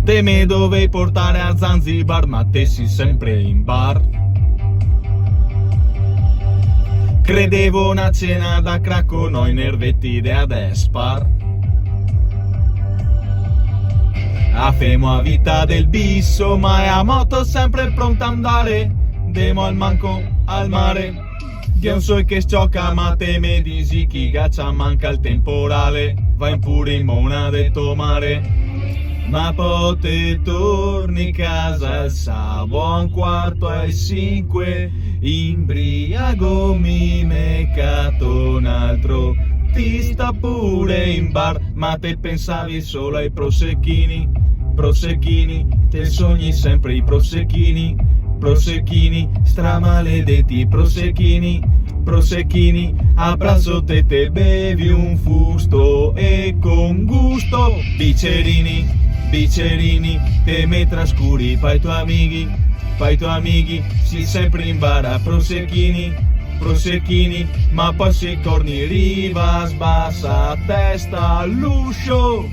Te me dovevi portare a Zanzibar, ma te sei sempre in bar. Credevo una cena da cracco, noi nervetti de ad Espar. A femo a vita del bisso, ma è a moto sempre pronta a andare. Demo al manco al mare. Io non so che sciocca, ma te me dici chi gaccia manca il temporale. Vai pure in mona detto mare. Ma poi te torni casa il sabato 4:05, imbriago mi meccato un altro, ti sta pure in bar, ma te pensavi solo ai prosecchini, te sogni sempre i prosecchini, stramaledetti prosecchini, abbraccio te bevi un fusto e con gusto, bicerini, te me trascuri, fai tuoi amici, si sempre in bara, prosecchini, ma poi si corni riva, sbassa testa all'uscio.